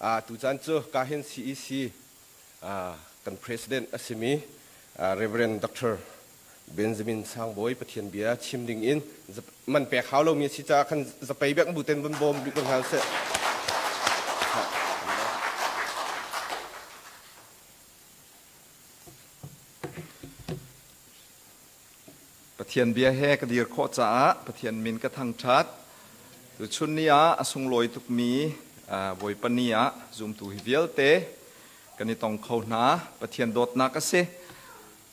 tu chan chu ka hin CEC kan president asimi Reverend Dr. Benjamin Sangboi pathian bia chimding in man pe khawlo mi si cha khan zapai bek buten bom bom bi kan hal seประเทียนเบียแฮกดีร์โคจ้าประเทียนมินกระทังชัดตุชุนนี้อสุงลอยตุกมีบอยปนีจุ่มตุฮิเวลเตกันนี่ต้องเข้าหน้าประเทียนโดดนักเส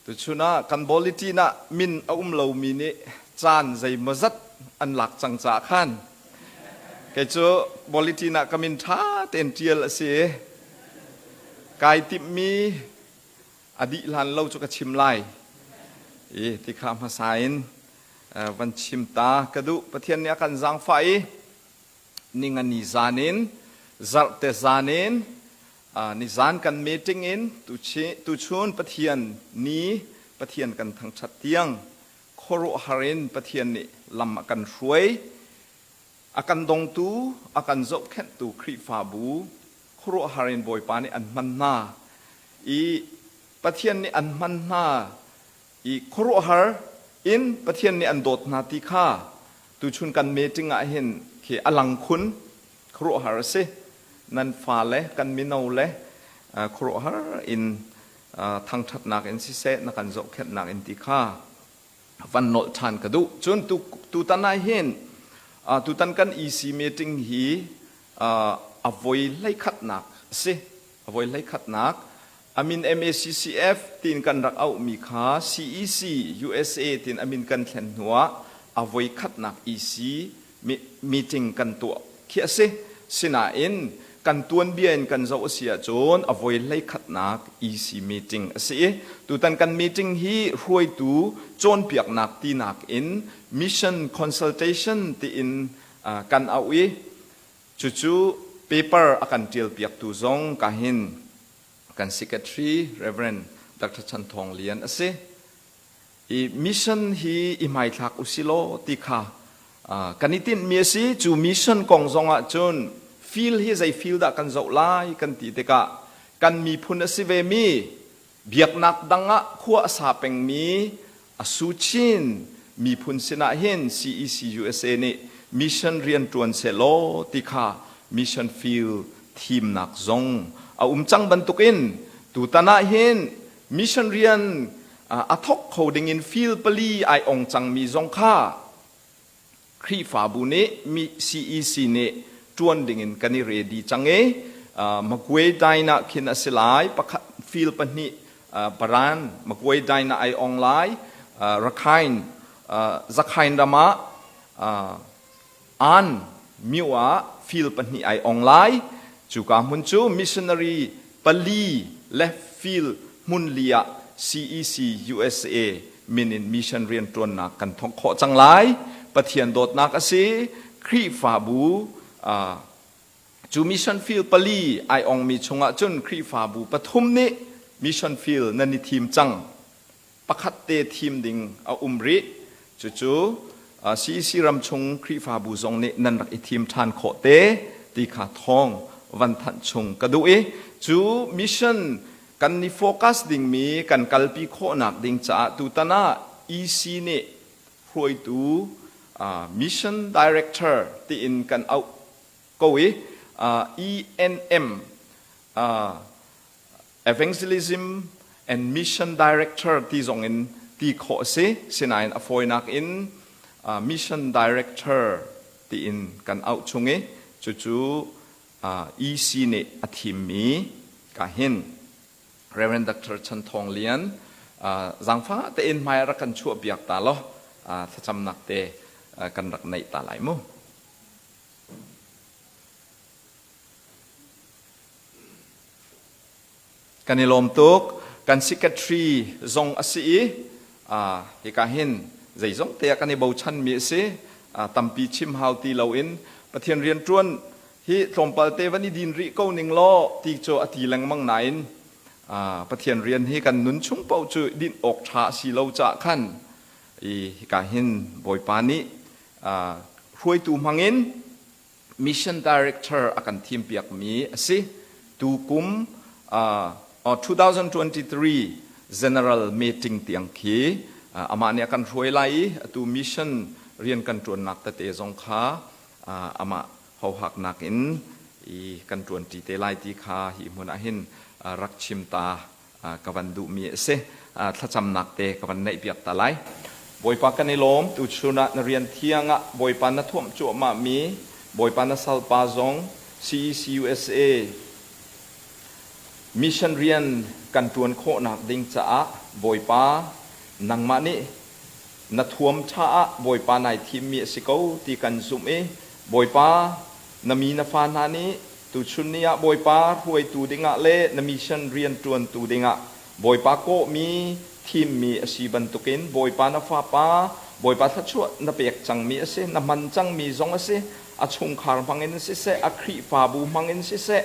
ตุชุนะกันบอลิตีนะมินอุ้มเหลามีนี่จานใจมจัดอันหลักจังจ้าขันแกจูบอลิตีนะก็มินท้าเต็นเจียลเสกายติมีอดีลันเล่าจุกชิมไลที่ข้ามภาษาอินวันชิมตากระดูประเทศนี้กันจังไฟนิ่งอันนิจานินจัลเตจานินนิจานกันมีติงอินตุชุนประเทศนี้ประเทศกันทั้งชัดเตียงโคโรฮารินประเทศนี้ลำกันช่วยอากันดงตูอากันจบแค่ตูครีฟาบูโคโรฮารินบอยปานี่อันมันนาประเทศนี้อันมันนาโคโรฮาร์อินประเทศนี้อันโดดนาติค่าตุชุนกันเมจิงอาเห็นเขอลังคุณโคโรฮาร์เซนันฟ้าเล่กันมินาเล่โคโรฮาร์อินทางทัดนักอินซิเซนักกันโจเข็ดนักอินติค่าวันโนทันกระดูจนตุตันอาเห็นตุตันกันอีซีเมจิงฮีอโวยไล่ขัดนักเซอโวยไล่ขัดนักอามิน MACCF ตินกันรักเอามีค่า CEC USA ตินอามินกันแข่งหัวเอาไว้คัดนัก EC มีติงกันตัวเขียเสสินาอินกันตัวนเบียนกันเจ้าเสียโจนเอาไว้ไล่คัดนัก EC มีติงเสียตัวตันกันมีติงฮีรวยตูโจนเปียกนักตีนักอิน Mission Consultation ตีอินกันเอาอีจู่ๆ paper อากันเจียลเปียกตูซงกาหินกัน Secretary Reverend Dr. ชันทองเลียนเสมิชชั่นฮีอิมายทักอุสิโลติค่ะกันนิตินเมียสิจูมิชชั่นกองจงอาจนฟีลฮีใจฟีลดักกันเจ้าไล่กันตีเตกะกันมีพุนสิเวมีเบียกนักดังะขั้วสาเป็งมีอสุชินมีพุนสินาเห็น CEC USA นี่มิชชั่นเรียนตรวนเซโลติค่ะมิชชั่นฟีลทีมนักจงจังบรรทุกินตูตานาเห็นมิชชันเรียนอาทกเขาดิ่งฟิลปลีไอองจังมีจงค่าครีฟาบุเนมี CEC เนจวนดิ่งกันนี่เรดีจังมากวยไดนะขินสิลายปะฟิลปนีปรานมากวยไดนะไอองไลรักไฮน์จักไฮน์ดามะอันมิวะฟิลปนีไอองไลจูกามุนจูมิชชันนารีปลีและฟิลมุนเลีย CEC USA มินินมิชชันเรียนตัวนักกันท้องขอจังไลประเทียนโดดนักสิครีฟาบูจูมิชชันฟิลปลีไอองมีชงะจนครีฟาบูปทุมนี้มิชชันฟิลนันนิทีมจังประคัตเตทีมดิ่งเอาริจู่CEC รำชงครีฟาบูจงนี้นันรักทีมทานโคเตตีขาทองวันทันชงกระดูจูมิชชั่นกันนี่โฟกัสดิ่งมีกันกัลปีโคนักดิ่งจ้าตูตานา EC นี่รวยตูมิชชั่นดีเรคเตอร์ที่อินกันเอาโกยENM Evangelism and Mission Director ที่จงอินที่โคเซสินายนอฟอยนักอินMission Director ที่อินกันเอาชงจู่EC เนี่ยอธิมีกาเห็น Reverend Dr. ชันทองเลียนจังฟ้าแต่เอ็นไม่รักกันชั่วเบียกตาล้อถ้าจำหนักเตกันรักในตาไหลมุกันในลมตุกกัน Secretary จงอสีที่กาเห็นใจจงเตะกันในเบาชันมีเสตั้มปีชิมฮาวตีเหลาอินประเทศเรียนจวนที่สมปเตวันนี้ดินริโกนิงล้อตีโจอติแรงมังไหนประเทศเรียนให้กันนุนชุ่งเป่าจุดินออกชาสีเราจะขั้นกาเห็นบอยปานิรวยตูมังอิน Mission Director อากันทีมเปียกมีสิ tu kum 2023 general meeting tiang khi ama ne kan roi lai tu mission rian kan tuan nak ta te zong kha ama hau hak nak in i kan tuan ti te lai ti kha hi mun a hin rak chim ta kawan du mi se thla cham nak te kawan nei piak ta lai boi pa kan ilom tu chuna na rian thianga boi pa na thom chu ma mi boi pa na sal pa zong CEC USA mission rian kan tuan kho nak ding cha boi pa nang ma ni na thuam tha boi pa nai thim mi siko ti kan zum e boi pa na mi na fa na ni tu chunia boi pa huai tu dinga le na mission rian tuan tu dinga boi pa ko mi thim mi asi ban tukin boi pa na fa pa boi pa tha chu na pek chang mi ase na man chang mi zong ase a chung khar mangin si se a khri fa bu mangin si se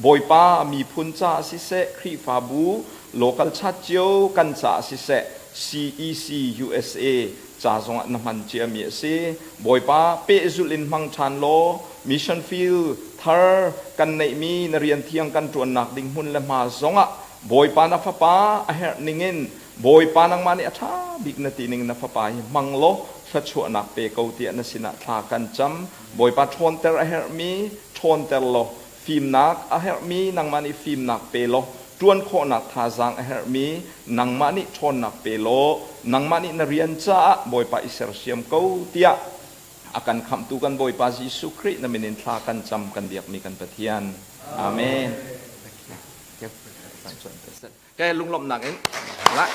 boi pa mi phun cha si se khri fa bu local chat chiu kan cha si se CEC USA cha zong na man chia mi ase boi pa pe zulin mang chan lo mission field thar kan nei mi na rian thiang kan tuan nak ding hun le ma zonga boi pa na fa pa a her ningin boi pa nang mani atha big na ti ning na fa pa manglo sa chu nak pe ko ti na sina tha kan cham boi pa thon ter a her mi thon ter lo film nak a her mi nang mani film nak pe lo tuan kho nak tha zang a her mi nang mani thon nak pe lo nang mani na rian cha boi pa iser siam ko tia akan kham tu kan boi pa Jesu Christ na minin tha kan cham kan biak mi kan pathian amen cái lung lom nặng ấy lại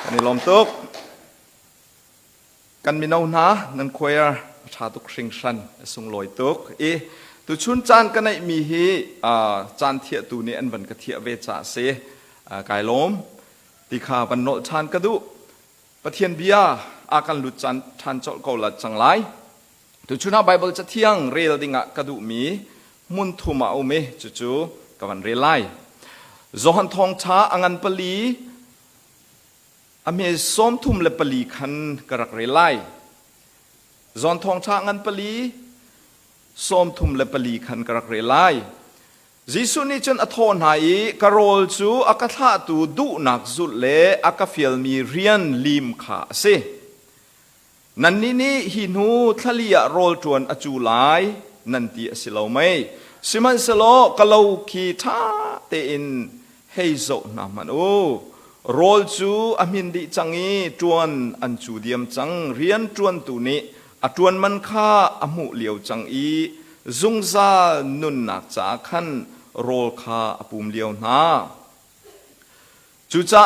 cái này lom tốt căn mình nâu ná nên khoe cha tục sinh sanh sung loi tốt e tu chun chan cái này mi hi chan thiệt tu này anh vẫn cái thiệt về trả xe cái lom thì khá vẫn nỗ chan cái du bắt thiên bia akan lut chan chọn câu là chẳng lái tu chun na Bible cha thiang real đi ngạ cái du mi mun thu ma ome chú chú cái vẫn real lai Zohan thong cha angan pali ame som thum le pali khan karak relai Zohan thong cha angan pali som thum le pali khan karak relai Jisu ni chen athon hai karol chu akatha tu du nak zut le akafiel mi rian lim kha se nanni ni hinu thalia rol tuan achu lai nanti asilo mai siman selo kalau ki tha te in hei zo na man o rol chu amin di changi tuan an chu diam chang rian tuan tu ni atuan man kha amu liao chang i zungza nun nak cha khan rol kha apum liao na chu cha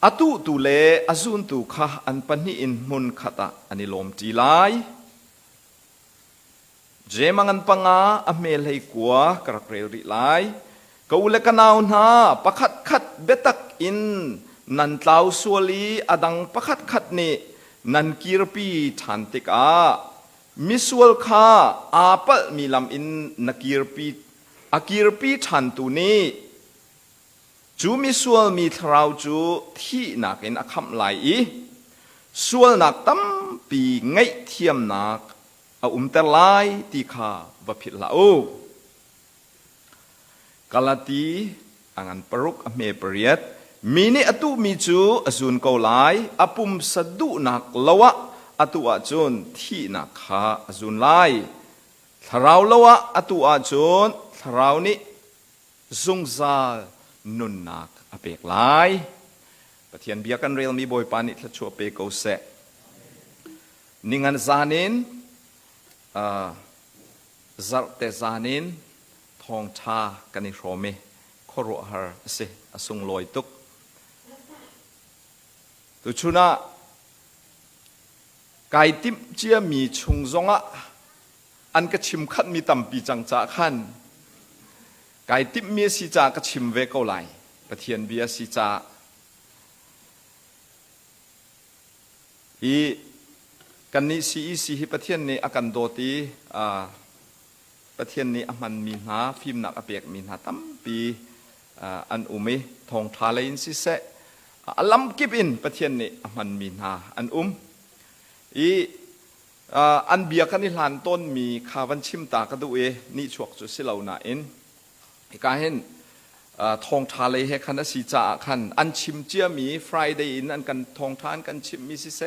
atu tu le azun tu kha an pani in mun khata anilom ti lai je mangan panga amel hei kwa karak ri lai ko le kanaw na pakhat khat betak in nan tlaw suali adang pakhat khat ni nan kirpi thantik a misual kha apal milam in nakirpi akirpi than tu ni chu misual mi thrau chu thi nakin akham lai i sual nak tam pi ngai thiam nak a ter lai ti kha va phit la o kalati angan paruk ame periat mini atu mi chu azun ko lai apum sadu nak lawa atu a chun thi nak kha azun lai tharau lawa atu a chun tharau ni zungza nun nak apek lai pathian biakan rel mi boy pani thla chu pe ko se ningan zanin zar te zanin thong cha kani rome khoro har se asung loi tuk tu chuna kai tim chia mi chung zonga an ka chim khat mi tam pi chang cha khan kai tim mi si cha ka chim ve ko lai pathian bia si cha i kan ni si hi pathian ni akan do ti pathian ni aman mi na phim nak apek mi na tam pi an umi thong tha lein si se alam kip in pathian ni aman mi na an i อันเบียกันนิลานต้นมีข้าวันชิมตากระดูเอนี่ชวกจุสิเหล่านาเอ็นการเห็นทองทาเลยให้คันสีจ่าคันอันชิมเจียมีฟรายเดย์อินอันกันทองทานกันชิมมิสิเซ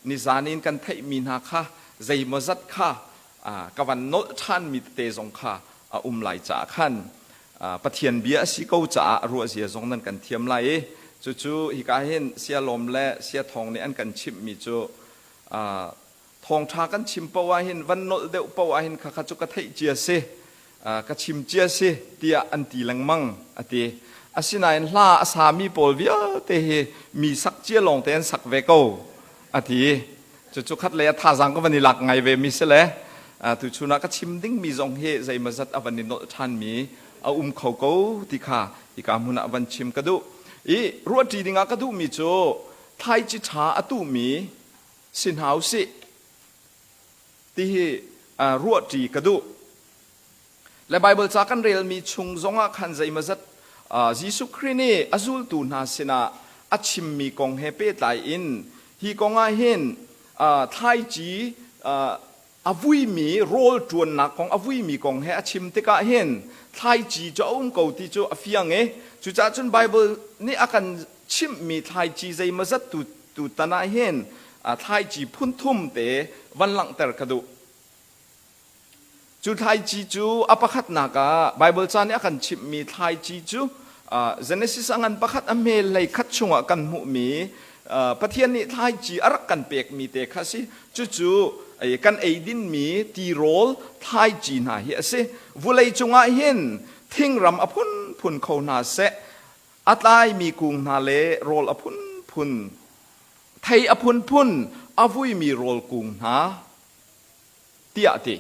นิจานินกันเทมีนาค่ะใจมจัดค่ะกวันโนท่านมีเตจงค่ะไหลจ่าคันปะเทียนเบียสิเขาจ่ารัวเสียจงนั้นกันเทียมไหลจู่ๆฮิกาเห็นเสียลมและเสียทองในอันกันชิมมีจู่ทองทากันชิมปะวาเห็นวันโนเดวปะวาเห็นข้าจุกะเทเจียเซก็ชิมเจียสิเตียอันตีลังมังอติอาศินัยลาสามีปอลวิอเตเฮมีสักเจียลงเตนสักเวโกอติจุคัดเลยท่าสังก็วันนี้หลักไงเวมิสเลตุชุนักก็ชิมดิ้งมีจงเฮใจมาจัดอวันนี้โนทันมีเอาเขาโกติขาอีกามุนอวันชิมกระดูอีรัวจีดิงากระดูมีโจไทยจิตาอตุมีสินหาวสิที่รัวจีกระดูและไบเบิลจากกันเรียลมีชุงจงอาคันใจมาจัดยิสุครินีอจุลตูนาสินะอัชิมมีกองเฮเปตายอินฮีกองอาเห็นไทยจีอวุยมีโรลจวนนักของอวุยมีกองเฮอชิมติกาเห็นไทยจีจะอุ้มเกาติจูอฟิยังเอจุจ้าจนไบเบิลนี่อากันชิมมีไทยจีใจมาจัดตูตนาเห็นไทยจีพุ่นทุ่มเตวันหลังแต่กระดูจูไทยจีจูอปะคัดนากาไบเบิลจานนี้กันชิมมีไทยจีจูเจเนซิสอันปะคัดอเมลัยคัดชงกันหุมีประเทศนี้ไทยจีอารักกันเปียกมีเตะคัสิจูกันเอดินมีตีโรลไทยจีน่าเฮียสิวุเลยจงอาเห็นทิ้งรำอพุนพุนเขานาเสอัตไลมีกุงนาเลโรลอพุนพุนไทยอพุนพุนอวุยมีโรลกุงนาเตียติ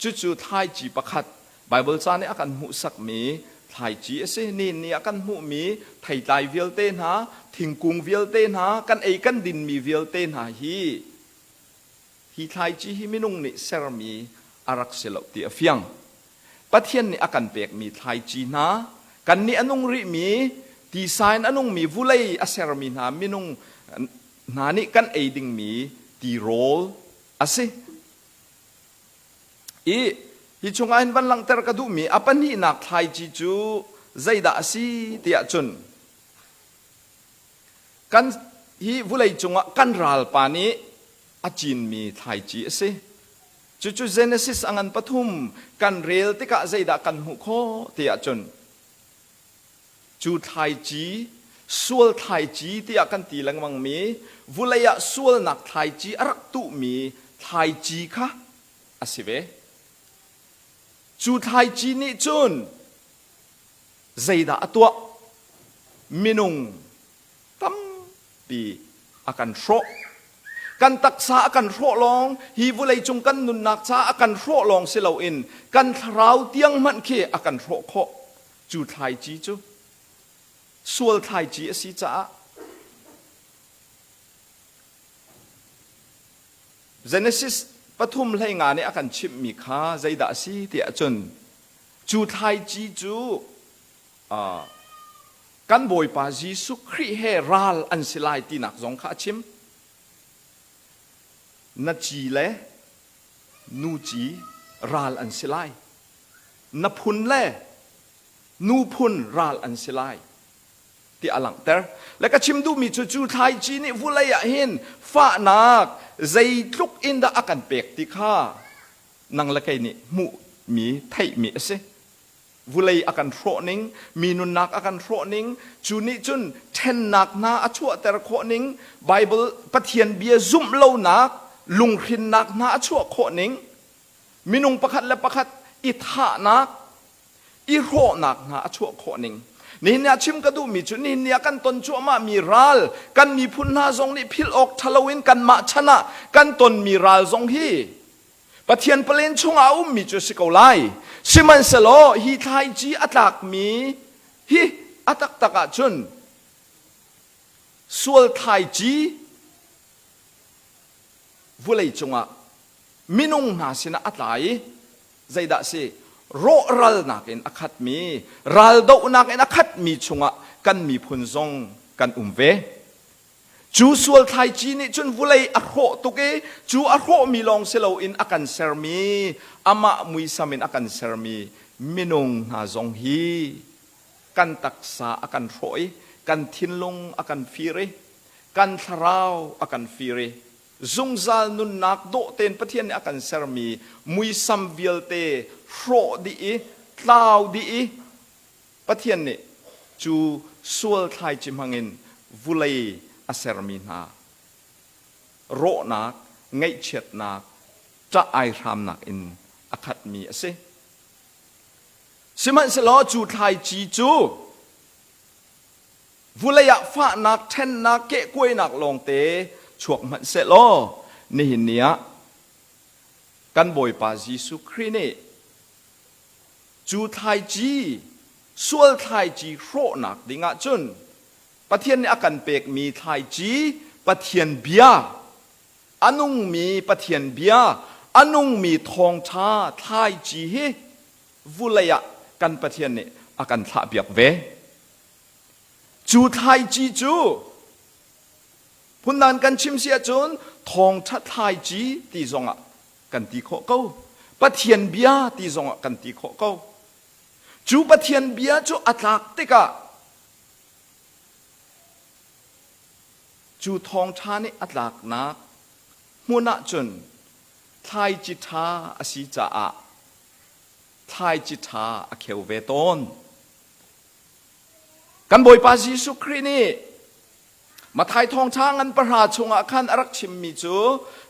จู่ๆไทยจีประคัดไบเบิลจานนี้อาการหูสักมีไทยจีเสนี่อาการหูมีไทยไตเวลเตนหาทิ้งกุงเวลเตนหากันเอกันดินมีเวลเตนหาฮีไทยจีฮิมินุงนี่เซรมีอารักเสลติอฟยังประเทศนี้อาการเปียกมีไทยจีนะกันนี่อนุงริมีดีไซน์อนุงมีวุเลยอาเซรมีนามินุงนานี่กันเอดิงมีดีโรลอาเซฮิชงอันวันหลังเตอร์กระดูมีอปันนี่นักไทยจีจูใจด่าสิเตียจุนกันฮิวุเลยจงกันรัลปานีอาจินมีไทยจีสิจู่ๆเจเนซิสอันปฐุมกันเรลติกะใจด่ากันหุโคเตียจุนจูไทยจีส่วนไทยจีเตียกันตีลังมังมีวุเลยส่วนนักไทยจีรักตุมีไทยจีค่ะอาศิเวจูไทยจีนี่จุนใจด่าตัวมินุงตั้มปีอาการโรกันตักษาอาการโรลองฮีวุเลยจงกันนุนนักษาอาการโรลองเสลาอินกันทราวเตียงมันเคอาการโรโคจูไทยจีจูส่วนไทยจีสิจ้าเจเนซิสปฐุมให้งานนี้อาการชิมมีค่าใจด่าสิเตียจนจูไทยจีจูกันบอยปาจีสุครีเฮรัลอันสิไลตีนักสงข้าชิมนัจีเล่นูจีรัลอันสิไลนับพุนเล่นูพุนรัลอันสิไลที่อลังเตอร์แล้วก็ชิมดูมีจูไทยจีนี่วุเลยเห็นฟ้านักใจลุกอินดาอาการเปกติข้านังละไกนี่มุมีไทยมีเสวุเลยอาการโรนิงมีนุนนักอาการโรนิงจูนี่จุนเทนนักนาอชัวแต่ละโคนิงไบเบิลปะเทียนเบียซุ่มเล่านักลุงขินนักนาอชัวโคนิงมีนุงประคัดและประคัดอิทานักอิโรนักนาอชัวโคนิงนี่เนี่ยชิมกระดูมีจุนี่เนี่ยกันตนชัวมามีรัลกันมีพุนนาทรงนี่พิลออกทะลวินกันมาชนะกันตนมีรัลทรงฮีปะเทียนเปลี่ยนชงเอามีจุสิกเอาไลซิมันเสโลฮีไทยจีอัตักมีฮีอัตักตะกะจุนส่วนไทยจีวุเลยจงอ่ะมินุงนาสินะอัตไลใจด่าสิโรรัลนักเอ็นอคัดมีรัลโดนักเอ็นอคัดมีชงะกันมีพุนซงกันเว จูส่วนไทยจีนี่จนวุเลยอโคตุกจูอโคมีลองเซลอินอากันเซอร์มีอามามุยสามินอากันเซอร์มีมินงหาจงฮีกันตักษาอากันรอยกันทินลงอากันฟีเรกันทราวอากันฟีเรจงซาลนุนนักโดเตนประเทศอากันเซอร์มีมุยซัมเวลเตโรดีลาวดีประเทศนี่จูส่วนไทยจิมหังินวุเลยอาเซรมีนาโรนักไงเช็ดนักจะไอรามนักอินอาคัดมีเสสิมันสลอจูไทยจีจูวุเลยาฟ้านักเทนนักเกะกวยนักลงเตชวกมันเสลอนี่เนียกันบ่อยปาจิสุครีเนจูไทยจีส่วนไทยจีโรนักดิงะจุนประเทศนี้อาการเปกมีไทยจีประเทศเบียอนุงมีประเทศเบียอนุงมีทองชาไทยจีเฮวุเลยะกันประเทศนี้อาการทะเบียกเวจูไทยจีจูพุนนันกันชิมเสียจนทองชาไทยจีตีจงอ่ะกันตีโคเก้าประเทศเบียตีจงอ่ะกันตีโคเก้าจูประเทศเบียจูอัตลักษณ์ติกะจูทองชานี่อัตลักษณ์นักมุนัจนไทยจิตาอสิจาอะไทยจิตาอเควเวตอนกันบ่อยปาจิสุครีนี่มาไทยทองช้างอันประหลาดชงอาคันอรักชิมมีจู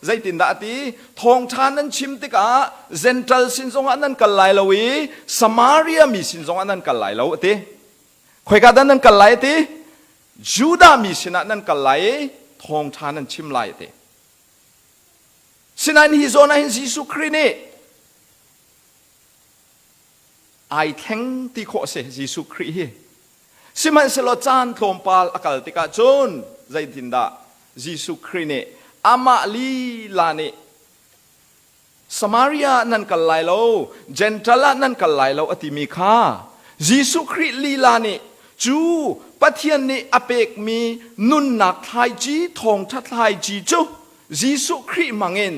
ใจตินดาตีทองช้างนั้นชิมติกะเซนทรัลสินทรงอันนั้นกันไหลลาวีสมาเรียมีสินทรงอันนั้นกันไหลลาวตีคอยกันนั้นกันไหลตีจูดามีสินะนั้นกันไหลทองช้างนั้นชิมไหลตีสินันฮิโซนันยิสุครีนี่ไอแทงตีโคเสยิสุครีสิมันสโลจานโทมปาลอากาศติกาจนใจตินดายิสุครีเนอามาลีลาเนสมาริยานั่นกันไหลโลเจนทลานั่นกันไหลโลอติมีค่ายิสุครีลีลาเนจูปะเทียนเนอเปกมีนุนนักไทยจีทองทัดไทยจีจูยิสุครีมังเงิน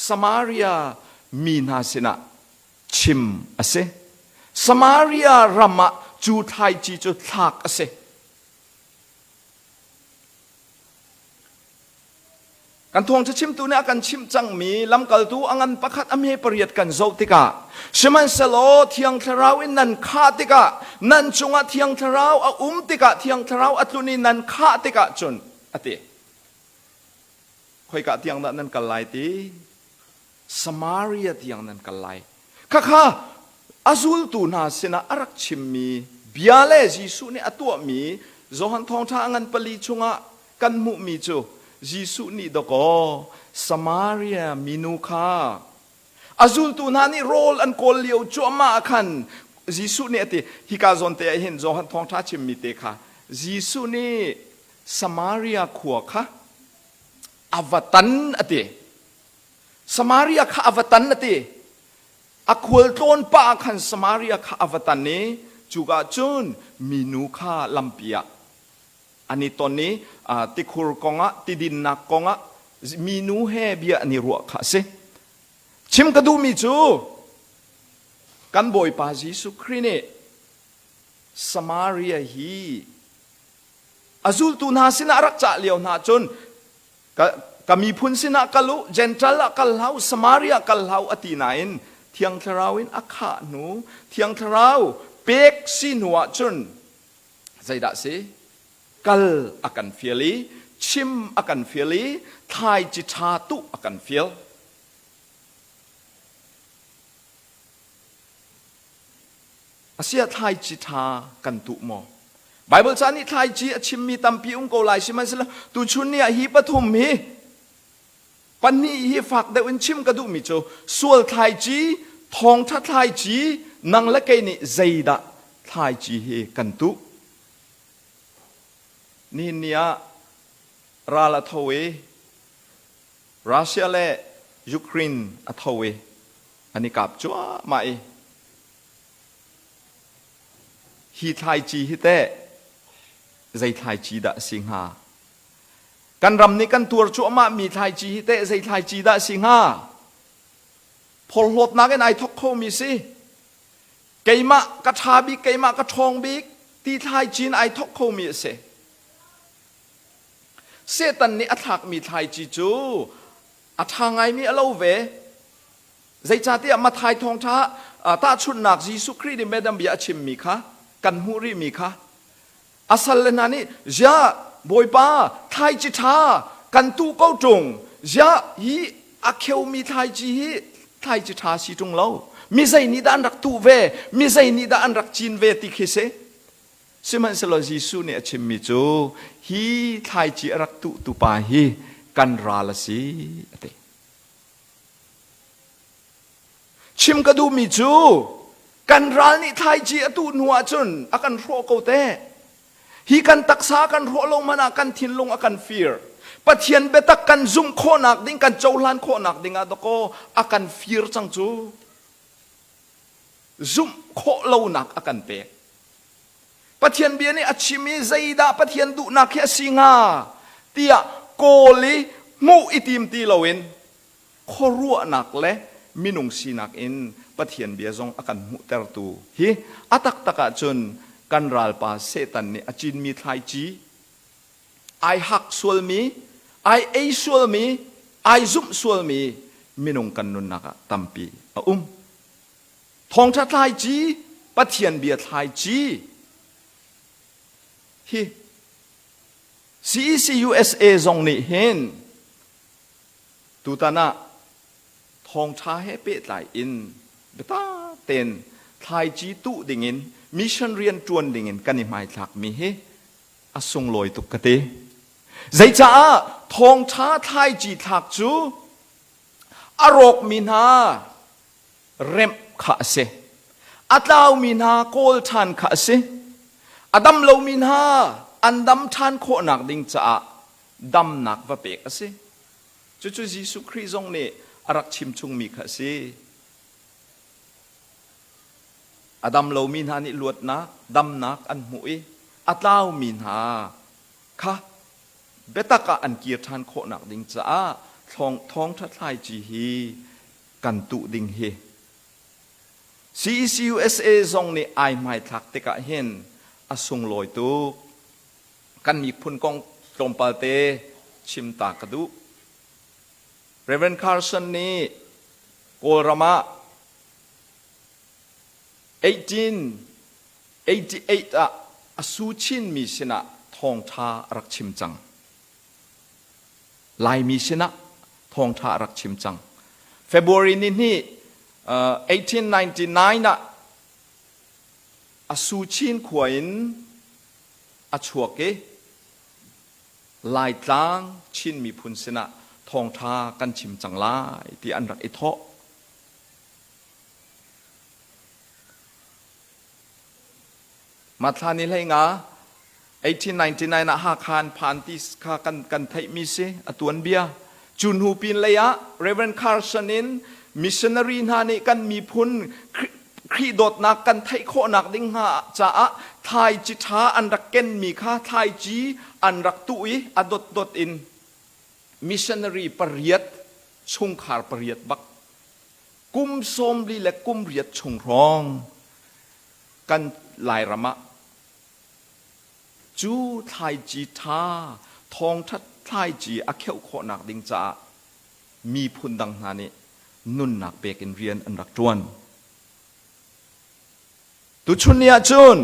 สมาริยามีนาสินะชิมอเซสมาริยารามาจูไทยจีจูทักเสกันทวงจะชิมตัวนี้กันชิมจังมีลำกัลตูอังันประคัดอเมปริยดกันโจติกาชิมันสโลเทียงทราวินนันขาติกานันจงอาเทียงทราวติกาเทียงทราวอัตุนีนันขาติกาจนอติคอยกะเทียงนั้นกันไลตีสมาริยาเทียงนั้นกันไลข้าอาซุลตูนาเสนาอารักชิมมีเบียเลจิสุนี่อตัวมีโจหันทองทางันปลีชงะกันมุมีจูจิสุนี่ดอกสมาริยามินูคาอาซุลตูนานี่โรลอันโกเลียวจัวมาคันจิสุนี่อติฮิกาซอนเตเห็นโจหันทองทาชิมมีเตค่ะจิสุนี่สมาริยาขัวค่ะอวตันอติสมาริยาค่ะอวตันอติอควลต้นป้าขันสมาริยาข้าอวตันนี้จูกาจุนมินูข้าลัมปียอันนี้ตอนนี้ติคุรกงะติดินนักกงะมินูเฮเบียนิรัวข้าเสชิมกระดูมิจูกันบ่อยปาจิสุครีเนสมาริยาฮีอาซุลตูนาสินารักจ่าเลียวนาจุนก็มีพุนสินะกัลุเจนทัลกัลเฮาสมาริยากัลเฮาอตินาอินเทียงทราวินอักขาหนูเทียงทราวเป็กสินหัวจนใจดัสิกัลอากันเฟียลีชิมอากันเฟียลีไทยจิตาตุอากันเฟียลอาเซียไทยจิตากันตุโมไบเบิลจานี่ไทยจีชิมมีตัมปีอุงโกไลชิมันสิละตุชุนเนี่ยฮีปฐุมฮีปันนี้ฮีฝากเดวินชิมกระดูมิโจส่วนไทยจีทองทัดไทยจีนังละเกนี่ใจดะไทยจีเฮกันตุนี่เนี่ยราลาทเวรัสเซียและยูเครนอัทเวอันนี้กับจ้าไม่ฮีไทยจีฮิเตใจไทยจีดะสิงหา กันรำนี้กันตัวชัวมามีไทยจีเตะใส่ไทยจีได้สิงาพอหดนักไอ้ทอกโคมีสิเกยมะกระชาบิกเกยมะกระชองบิกที่ไทยจีนไอ้ทอกโคมีเสเสตันนี้อัฐากมีไทยจีจูอัฐางไงมีอโลเวใจจ่าที่มาไทยทองช้าตาชุนนักยิสุครีดิเมดัมบีอาชิมมีคะกันฮูริมีคะอาศัยนั่นนี่ยาบอยป้าไทยจิตากันตูเก้าจงยาฮีอาเคียวมีไทยจีฮีไทยจิตาสิจงเล่ามีใจนิดานรักตูเวมีใจนิดานรักจีนเวติเคเซสิมันสโลยิสุเนี่ยชิมมิจูฮีไทยจีรักตูตุปาฮีกันราลสีเตชิมกระดูมิจูกันราลนี่ไทยจีตูนัวจุนอากันโรโกเตฮีกันตักษากันโรลงมานากันทินลงอากันฟีร์ปะเทียนเบตักกันซุ่มโคนักดิ้งกันโจลันโคนักดิ้งอาดโกอากันฟีร์จังจูซุ่มโคเลวนักอากันเปกปะเทียนเบียนี่อัชิมีใจดาปะเทียนดุนักแค่สิงาเตียโกลีงูอิติมตีเลวินโครัวนักเลยมินุงสีนักอินปะเทียนเบียจงอากันมุเตอร์ตูฮีอัตักตะกะจนกันรัลปาเซตันนี่อจินมีไทยจีไอฮักสวลมีไอเอสวลมีไอซุมสวลมีมินุงกันนุนนักตัมปีทองชาไทยจีปะเทียนเบียไทยจีฮี CECUSA จงนี่เห็นตูตานะทองชาเฮเปตไหลอินเบตาเต็นไทยจีตุดิ่งินมิชชันเรียนจวนดิ่งินกันนี่หมายหลักมีเฮอสงลอยตุกเตใจจ้าทองชาไทยจีถักจูอารกมินาเร็มขาเซอัตลาวมินาโกลทันขาเซอดัมเลวมินาอันดัมทันโคนักดิ่งจ้าดัมนักว่าเปกเซจู่ๆยิสุคริสต์นี่อรักชิมชุงมีขาเซอดัมเลวมินานี่ลวดนักดัมนักอันมุยอัตลาวมินาค่ะเบตากะอันเกียรทันโคนักดิ่งจ้าท้องทัดไทยจีฮีกันตุดิ่งเฮCECUSA จงนี่ไอไม่ทักเตกะเห็นอสงลอยตุกันมีพุนกองตรงปาเตชิมตากระดูเรเวนคาร์สันนี่โกรามะ1888อสูชินมีชนะทองทารักชิมจังลายมีชนะทองทารักชิมจังเฟบรุรีนี่1899นะอสูชินขวายนอชัวเกลายตางชินมีพุนชนะทองทากันชิมจังลายที่อันรักไอทอมาทานี่เลยงา1899นะหาคานผ่านที่ขากันไทยมีเสอตวนเบียจุนหูปินเลยะเรเวนคาร์สันินมิชชันนารีนานี่กันมีพุนครีดดนักกันไทยโคนักดิ้งหาจ้าไทยจิตาอันรักเก่นมีค่าไทยจีอันรักตุยอดดอินมิชชันนารีปริยัตชงขาปริยัตบักกุมสมลีและกุมเรียดชงร้องกันลายระมะจูไทยจีทาทองทัดไทยจีอาเขียวโคนักดิ้งจ้ามีพุนดังนานี่นุ่นนักเบกินเรียนอันรักจวนตุชุนเนียจุน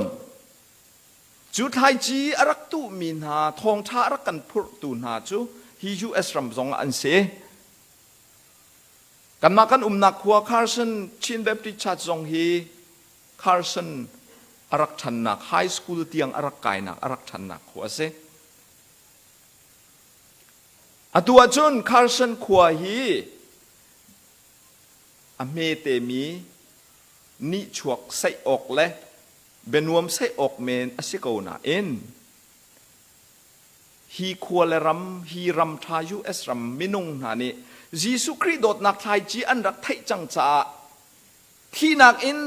จูไทยจีอารักตุมีนาทองทารักกันพุรตุนาจูฮิยูเอสรัมซองอันเซกันมากันนักหัวคาร์สันชินเบบติชัดซองฮีคาร์สันอารักชันนักไฮสคูลเตียงอารักไกนักอารักชันนักหัวเซอตัวจุนคาร์สันขวาฮีอเมเตมีนิชวกใส่ออกและเบนวมใส่ออกเมนอสิโกนาเอ็นฮีควเลรัมฮีรัมทายุเอสรัมมินุงนานี่ยิสุคริโดดนักไทยจีอันรักไทยจังจ้าที่นักอิน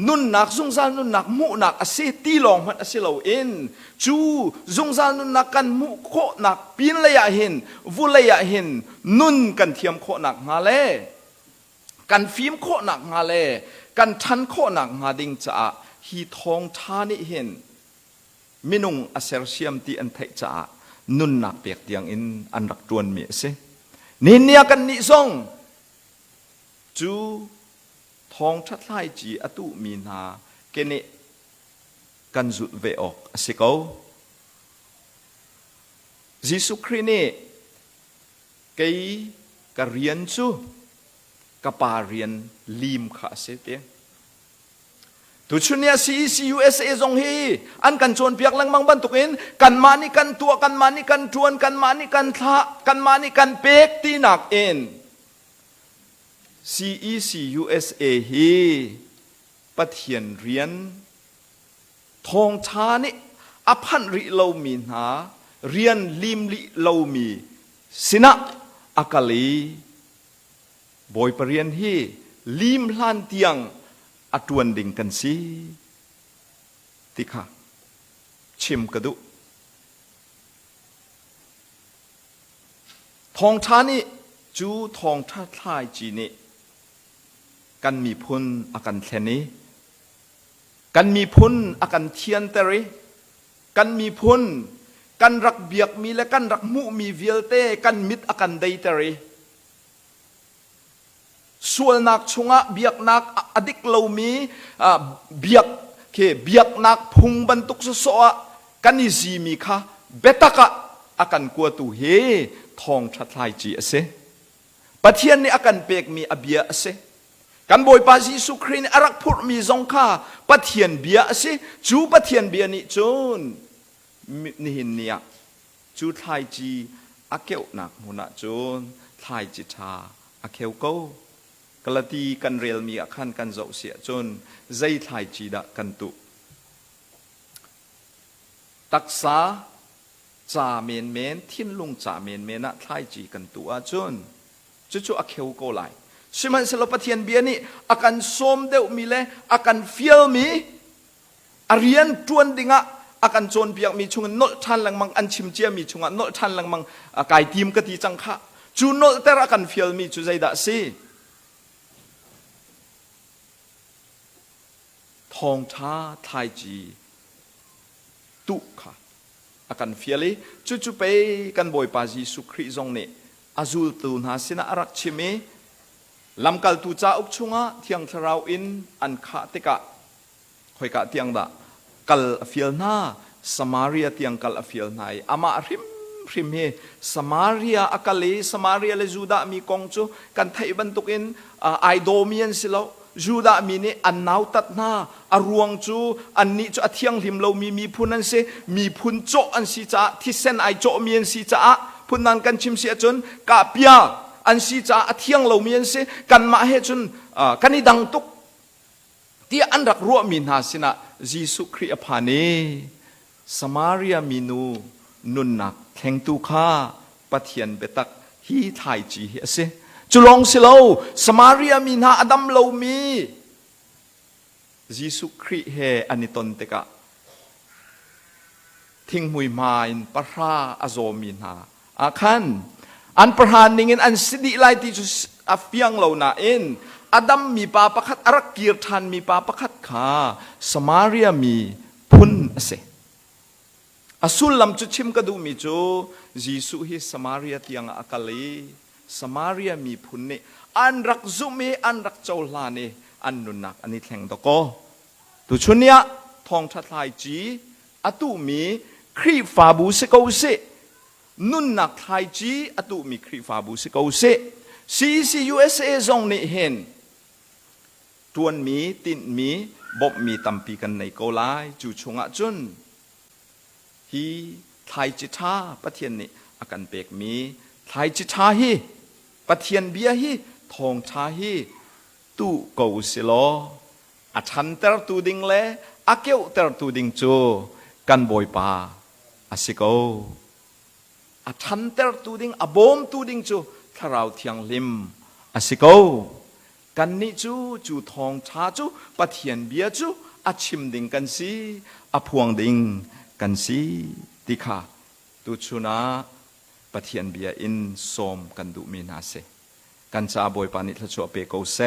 นุ่นหนักซุงซานุ่นหนักมุหนักอาศัยตีลองมันอาศัยเราเองจูซุงซานุ่นหนักกันมุโคหนักปีนเลยอะเห็นวุเลยอะเห็นนุ่นกันเทียมโคหนักงาเล่กันฟิล์มโคหนักงาเล่กันทันโคหนักงาดิงจ้าฮีทองทานิเห็นมินุงอาเซอร์เซียมตีอันเทจ้านุ่นหนักเปียกเตียงอินอันรักจวนเมียเสนี่เนี่ยกันนิซงจูทองชัดไล่จีอตุมีนาเกเนกันจุดเวออกสิเขายิสุคริเนเกยกเรียนจูกับปาเรียนลิมขาเสเตตุชุนเนียCUSA จงฮีอันกันชวนเปียกลังมังบันตุกินกันมานี่กันตัวกันมานี่กันชวนกันมานี่กันทะกันมานี่กันเป๊กตีหนักเอ็นCUSA ฮีปะเทียนเรียนทองชานี่อภันริโลมีนาเรียนลิมลิโลมีสินะอากาลีบอยปเรียนฮีลิมลานเตียงอตวนดิ่งกันสิติค่ะชิมกระดุทองชานี่จูทองท่าทายจีนี่กันมีพุนอากันแค่นี้กันมีพุนอากันเทียนเตริกันมีพุนกันรักเบียกมีและกันรักมุมีเวลเต้กันมิดอากันไดเตริส่วนนักชงะเบียกนักอดิกเลามีเบียกเคเบียกนักพุงบรรทุกสะกันนิซีมีค่ะเบตากะอากันกัวตูเฮทองชัดลายจีเสปะเทียนนี่อากันเปกมีอเบียเสกันบอยปาซีสุครินอารักพุทมีซองค่าปะเทียนเบียเสจูปะเทียนเบียนี่จูนนี่หินเนี่ยจูไทยจีอาเกวนักมุนะจูนไทยจีชาอาเกวโกกลตีกันเรียลมีอาคันกันเจ้าเสียจนใจไทยจีดะกันตุตักษาจ่าเมนเมนทิ้นลุงจ่าเมนเมนะไทยจีกันตัวจนจู่ๆอาเขียวโกไลสิมันสลบเทียนเบียนี่อากันส้มเดวมีเลยอากันเฟียลมีอาเรียนจวนดิงะอากันโจนเปียกมีชงนนทันลังมังอันชิมเจียมีชงนนทันลังมังกายทีมกะทิจังคะจูนนแต่อากันเฟียลมีจู่ใจดะซีทองช้าไทยจีตุค่ะอากันเฟียลีจู่ๆไปกันบ่อยปาจีสุคริจงเนี่ยอาจูตูนาสินะอารักชิเมลำกัลตูจ้าอุกชงะเทียงทราวอินอันขาติกะคอยกะเทียงดะกัลเฟียลนาสมาเรียเทียงกัลเฟียลนายอามาริมเฮสมาเรียอากาเลสมาเรียเลจูดามีกองจูกันไทยบรรทุกอินไอโดเมียนสิโลจูดามีนี่อันนาวตัดนาอารวงจูอันนี้จูเทียงหิมเรามีพุนนั่นเสมีพุนโจอันสีจ้าที่เส้นไอโจเมียนสีจ้าพุนนั้นกันชิมเสียจนกาเปียอันสีจ้าเทียงเราเมียนเสกันมาเหจนกันนี่ดังตุกที่อันรักรัวมีนาสินะยิสุคริอภานีสมาเรียมีนูนุนนักแข่งตุคาปะเทียนเบตักฮีไทยจีเฮเสจุลองสิโลสมาเรียมีนาอดัมเรามียิสุคริเฮอันนี้ตนเตกะทิ้งมุยมาอินปะราอโซมีนาอาคันอันประหารนิงอันสิดิไลติจุอาฟียงเรานาอินอดัมมีปาปะคัดอารักกีรทันมีปาปะคัดขาสมาเรียมีพุนเสอสุลลำจุชิมกระดูมีจูยิสุฮิสมาเรียที่ยังอากาลีสมาเรียมีพุนเนอันรักซุเมอันรักเจ้าลาเนอันนุนนักอันนี้แข่งตะโกตุชุนเนียทองทัดลายจีอตุมีครีฟาบูสเกาเซนุนนักไทยจีอตุมีครีฟาบูสเกาเซCUSA จงนี่เห็นตวนมีตินมีบบมีตัมปีกันในโกลายจู่ชงะจุนฮีไทยจิตาปะเทียนนี่อากันเปกมีไทยจิตาฮีปะเทียนเบียฮีทองชาฮีตู้เกาสิโลอาชันเตอร์ตูดิงเลอาเกวเตอร์ตูดิงจูกันบอยปาอาสิโกอาชันเตอร์ตูดิงอาบอมตูดิงจูถ้าเราเทียงลิมอาสิโก กันนี่จูทองช้าจูปะเทียนเบียจูอาชิมดิงกันสีอาพวงดิงกันสีติขาตุชุนาปะเทียนเบียอินสมกันดูมีนาเซกันซาบอยปานิทชัวเปโกเซ